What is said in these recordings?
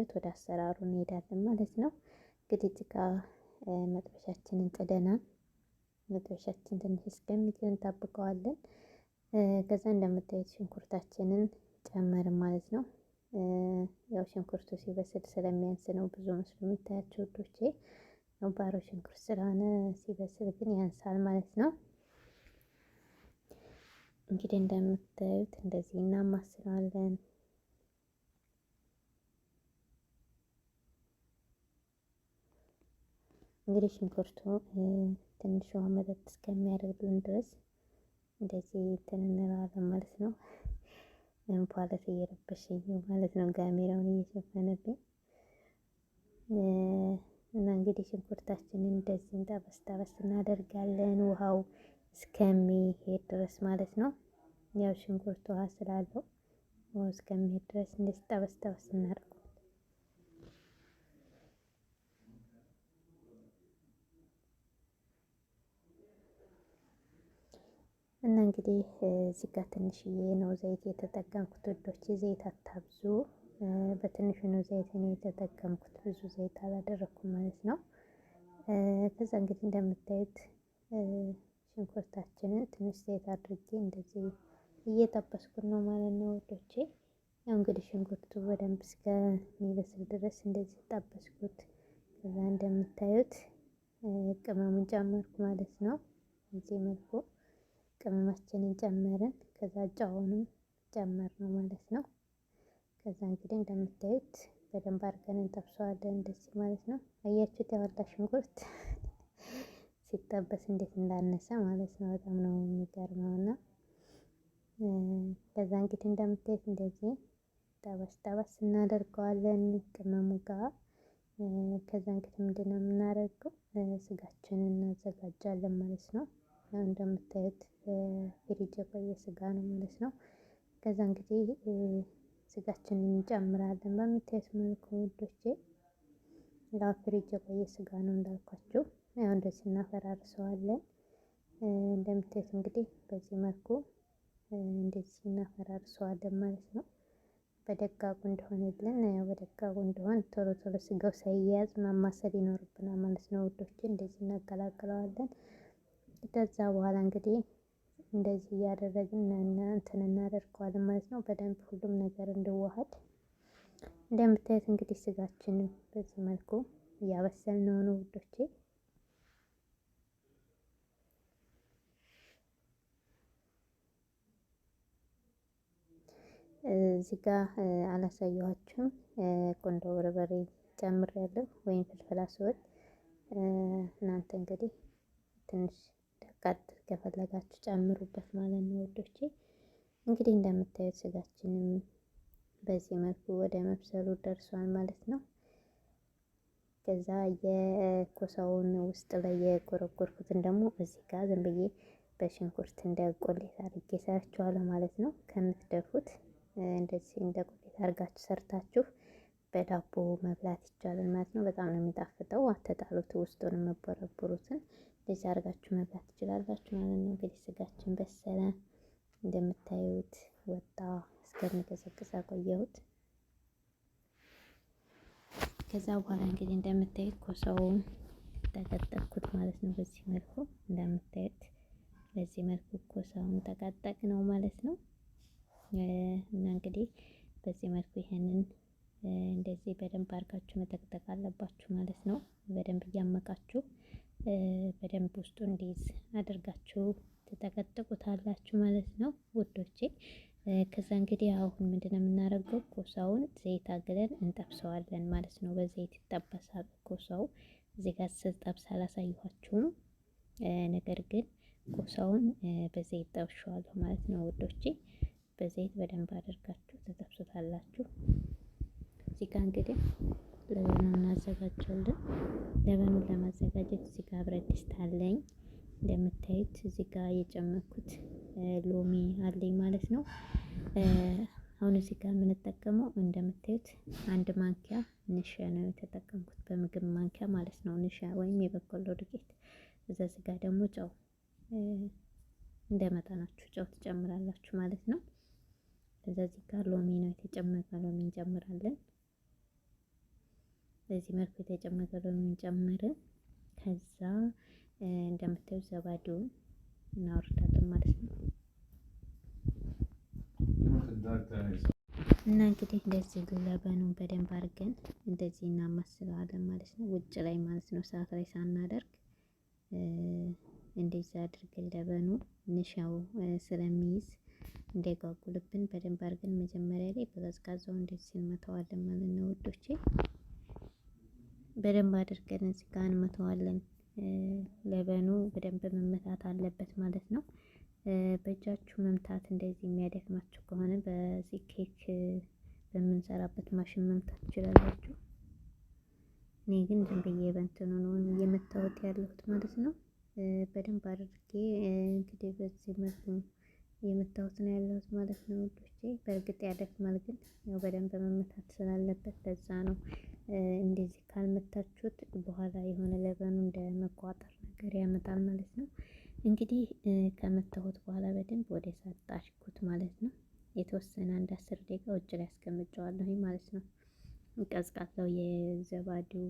እንደምታዩት ወደ አሰራሩ እንሄዳለን ማለት ነው። እንግዲህ እዚህ ጋር መጥበሻችንን ጥደናል። መጥበሻችን ትንሽ እስከሚግል እንጠብቀዋለን። ከዛ እንደምታዩት ሽንኩርታችንን ጨመርን ማለት ነው። ያው ሽንኩርቱ ሲበስል ስለሚያንስ ነው ብዙ መስሎ የሚታያቸው ውዶቼ። ባሮ ሽንኩርት ስለሆነ ሲበስል ግን ያንሳል ማለት ነው። እንግዲህ እንደምታዩት እንደዚህ እናማስለዋለን። እንግዲህ ሽንኩርቱ ትንሽ ውሃ መጠጥ እስከሚያደርግልን ድረስ እንደዚህ እንትን እንለዋለን ማለት ነው። እንፋሎት እየረበሸኝ ነው ማለት ነው፣ ካሜራውን እየሸፈነብኝ እና እንግዲህ ሽንኩርታችንን እንደዚህ ጠበስ ጠበስ እናደርጋለን ውሃው እስከሚሄድ ድረስ ማለት ነው። ያው ሽንኩርቱ ውሃ ስላለው ውሃው እስከሚሄድ ድረስ እንደዚህ ጠበስ ጠበስ እናደርገው እና እንግዲህ እዚህ ጋር ትንሽዬ ነው ዘይት የተጠቀምኩት ውዶቼ። ዘይት አታብዙ፣ በትንሹ ነው ዘይት እኔ የተጠቀምኩት፣ ብዙ ዘይት አላደረኩም ማለት ነው። ከዛ እንግዲህ እንደምታዩት ሽንኩርታችንን ትንሽ ዘይት አድርጌ እንደዚህ እየጠበስኩት ነው ማለት ነው ውዶቼ። ያው እንግዲህ ሽንኩርቱ በደንብ እስከሚበስል ድረስ እንደዚህ ጠበስኩት። ከዛ እንደምታዩት ቅመሙን ጨመርኩ ማለት ነው። እዚህ መልኩ ቅመማችንን ጨመርን። ከዛ ጨውንም ጨመርነው ማለት ነው። ከዛ እንግዲህ እንደምታዩት በደንብ አድርገን እንጠብሰዋለን እንደዚህ ማለት ነው። አያችሁት ያወላ ሽንኩርት ሲጠበስ እንዴት እንዳነሰ ማለት ነው። በጣም ነው የሚገርመው። እና ከዛ እንግዲህ እንደምታዩት እንደዚህ ጠበስ ጠበስ እናደርገዋለን ቅመሙ ጋር። ከዛ እንግዲህ ምንድነው የምናደርገው ስጋችንን እናዘጋጃለን ማለት ነው። እንደምታዩት ፍሪጅ የቆየ ስጋ ነው ማለት ነው። ከዛ እንግዲህ ስጋችንን እንጨምራለን በምታዩት መልኩ ውዶቼ። ያው ፍሪጅ የቆየ ስጋ ነው እንዳልኳችሁ። ያው እንደዚህ እናፈራርሰዋለን። እንደምታዩት እንግዲህ በዚህ መልኩ እንደዚህ እናፈራርሰዋለን ማለት ነው። በደቃቁ እንደሆነልን ያው በደቃቁ እንደሆን ቶሎ ቶሎ ስጋው ሳይያያዝ ማማሰል ይኖርብናል ማለት ነው ውዶቼ። እንደዚህ እናቀላቅለዋለን። ከዛ በኋላ እንግዲህ እንደዚህ እያደረግን እንትን እናደርገዋለን ማለት ነው። በደንብ ሁሉም ነገር እንዲዋሃድ። እንደምታዩት እንግዲህ ስጋችንን በዚህ መልኩ እያበሰልነው ነው ውዶቼ። እዚህ ጋር አላሳየኋችሁም። ቁንዶ በርበሬ ጨምሬያለሁ ወይም ፍልፍል አስወጥ። እናንተ እንግዲህ ትንሽ ደቃቅ ከፈለጋችሁ ጨምሩበት ማለት ነው ውዶቼ። እንግዲህ እንደምታዩት ስጋችንም በዚህ መልኩ ወደ መብሰሉ ደርሷል ማለት ነው። ከዛ የኮሳውን ውስጥ ላይ የጎረጎርኩትን ደግሞ እዚህ ጋር ዝም ብዬ በሽንኩርት እንደ ቆሌት አድርጌ ሰርቼዋለሁ ማለት ነው። ከምትደፉት እንደዚህ እንደ ቆሌት አድርጋችሁ ሰርታችሁ በዳቦ መብላት ይቻላል ማለት ነው። በጣም ነው የሚጣፍጠው። አትጣሉት፣ ውስጡን የምትቦረቡሩትን እንደዚህ አድርጋችሁ መብላት ትችላላችሁ ማለት ነው። እንግዲህ ስጋችን በሰለ እንደምታዩት ወጣ፣ እስከሚቀዘቅዝ አቆየሁት። ከዛ በኋላ እንግዲህ እንደምታዩት ኮሳውን ተቀጠቅኩት ማለት ነው። በዚህ መልኩ እንደምታዩት በዚህ መልኩ ኮሳውን ተቀጠቅ ነው ማለት ነው። እና እንግዲህ በዚህ መልኩ ይሄንን እንደዚህ በደንብ አድርጋችሁ መጠቅጠቅ አለባችሁ ማለት ነው። በደንብ እያመቃችሁ በደንብ ውስጡ እንዲይዝ አድርጋችሁ ትጠቀጥቁታላችሁ ማለት ነው ውዶቼ። ከዛ እንግዲህ አሁን ምንድነው የምናደርገው? ኮሳውን ዘይት አግለን እንጠብሰዋለን ማለት ነው። በዘይት ይጠበሳል ኮሳው። እዚህ ጋር ስጠብስ አላሳየኋችሁም፣ ነገር ግን ኮሳውን በዘይት ጠብሼዋለሁ ማለት ነው ውዶቼ። በዘይት በደንብ አድርጋችሁ ተጠብሱታላችሁ። እዚህ ጋር እንግዲህ ለበኑን እናዘጋጃለን። ለበኑን ለማዘጋጀት እዚህ ጋር ብረት ድስት አለኝ። እንደምታዩት እዚህ ጋር የጨመርኩት ሎሚ አለኝ ማለት ነው። አሁን እዚህ ጋር የምንጠቀመው እንደምታዩት አንድ ማንኪያ ንሻ ነው የተጠቀምኩት፣ በምግብ ማንኪያ ማለት ነው። ንሻ ወይም የበቆሎ ዱቄት። እዚህ ጋር ደግሞ ጨው እንደ መጠናችሁ ጨው ትጨምራላችሁ ማለት ነው። እዚህ ጋር ሎሚ ነው የተጨመረ፣ ሎሚ እንጨምራለን። በዚህ መልኩ የተጨመረውን ጨምረን ከዛ እንደምታዩት ዘባዴውን እናወርዳለን ማለት ነው። እና እንግዲህ እንደዚህ ለበኑን በደንብ አድርገን እንደዚህ እናማስለዋለን ማለት ነው። ውጭ ላይ ማለት ነው፣ ሰዓት ላይ ሳናደርግ እንደዚህ አድርገን ለበኑ ንሻው ስለሚይዝ እንዳይጓጉልብን በደንብ አድርገን መጀመሪያ ላይ በቀዝቃዛው እንደዚህ እንመተዋለን ማለት ነው ውዶቼ። በደንብ አድርገን እዚህ ጋር እንመተዋለን። ለበኑ በደንብ መመታት አለበት ማለት ነው። በእጃችሁ መምታት እንደዚህ የሚያደክማችሁ ከሆነ በዚህ ኬክ በምንሰራበት ማሽን መምታት ትችላላችሁ። እኔ ግን ዝም ብዬ በእንትኑ ነው እየመታሁት ያለሁት ማለት ነው። በደንብ አድርጌ እንግዲህ በዚህ መልኩ እየመታሁት ነው ያለሁት ማለት ነው ውዶቼ። በእርግጥ ያደክማል፣ ግን ያው በደንብ መመታት ስላለበት ለዛ ነው። እንደዚህ ካልመታችሁት በኋላ የሆነ ለበኑ እንደ መቋጠር ነገር ያመጣል ማለት ነው። እንግዲህ ከመታሁት በኋላ በደንብ ወደ እሳት ጣድኩት ማለት ነው። የተወሰነ አንድ 10 ደቂቃ ውጭ ላይ አስቀምጨዋለሁ ማለት ነው። ቀዝቃዛው የዘባዴው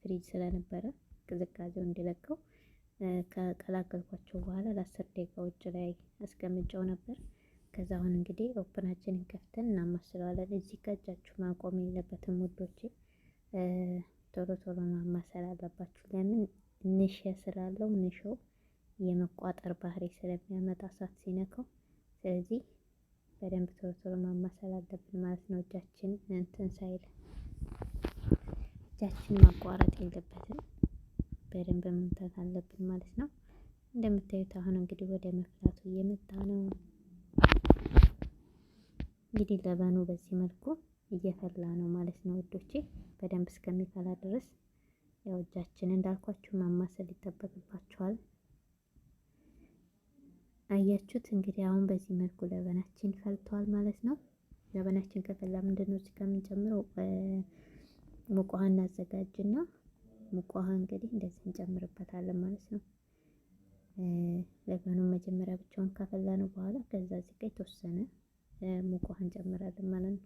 ፍሪጅ ስለነበረ ቅዝቃዜው እንዲለቀው ከቀላቀልኳቸው በኋላ ለ10 ደቂቃ ውጭ ላይ አስቀምጨው ነበር። ከዛ አሁን እንግዲህ ኦፕናችንን ከፍተን እናማስለዋለን። እዚህ ጋር እጃችሁ ማቆም የለበትም ውዶቼ፣ ቶሎ ቶሎ ማማሰል አለባችሁ። ለምን ንሽ ስላለው ንሾው የመቋጠር ባህሪ ስለሚያመጣ እሳት ሲነካው። ስለዚህ በደንብ ቶሎ ቶሎ ማማሰል አለብን ማለት ነው። እጃችን እንትን ሳይል እጃችን ማቋረጥ የለበትም። በደንብ መምታት አለብን ማለት ነው። እንደምታዩት አሁን እንግዲህ ወደ መፍላቱ እየመጣ ነው። እንግዲህ ለበኑ በዚህ መልኩ እየፈላ ነው ማለት ነው ውዶቼ። በደንብ እስከሚፈላ ድረስ ያው እጃችን እንዳልኳችሁ ማማሰል ይጠበቅባችኋል። አያችሁት እንግዲህ አሁን በዚህ መልኩ ለበናችን ፈልቷል ማለት ነው። ለበናችን ከፈላ ምንድነው እዚህ ጋር የምንጨምረው ሙቅ ውሃ እናዘጋጅና ሙቅ ውሃ እንግዲህ እንደዚህ እንጨምርበታለን ማለት ነው። ለበኑን መጀመሪያ ብቻውን ካፈላነው በኋላ ከዛ እዚህ ጋር የተወሰነ ሙቅ ውሃ እንጨምራለን ማለት ነው።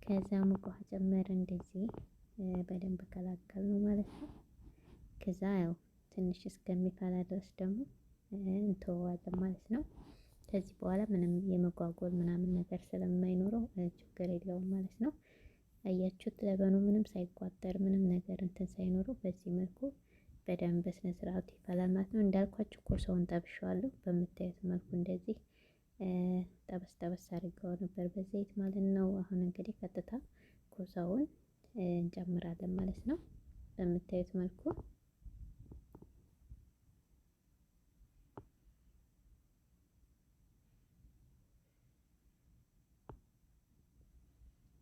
ከዛ ሙቅ ውሃ ጨመርን እንደዚህ በደንብ ቀላቀል ነው ማለት ነው። ከዛ ያው ትንሽ እስከሚፈላ ድረስ ደግሞ እንተወዋለን ማለት ነው። ከዚህ በኋላ ምንም የመጓጎል ምናምን ነገር ስለማይኖረው ችግር የለውም ማለት ነው። አያችሁት ለበኑ ምንም ሳይቋጠር ምንም ነገር እንትን ሳይኖረው በዚህ መልኩ በደንብ በስነ ስርዓቱ ይፈላል ማለት ነው። እንዳልኳችሁ ኮሶውን ጠብሼዋለሁ በምታዩት መልኩ እንደዚህ ጠበስ ጠበስ አድርገው ነበር በዘይት ማለት ነው። አሁን እንግዲህ ቀጥታ ኮሶውን እንጨምራለን ማለት ነው በምታዩት መልኩ።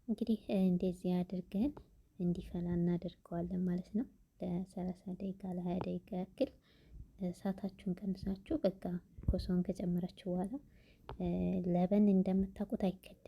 እንግዲህ እንደዚህ አድርገን እንዲፈላ እናደርገዋለን ማለት ነው። ለ30 ደቂቃ ለ20 ደቂቃ ያክል እሳታችሁን ቀንሳችሁ በቃ ኮሶውን ከጨመራችሁ በኋላ ለበን እንደምታውቁት አይከደንም።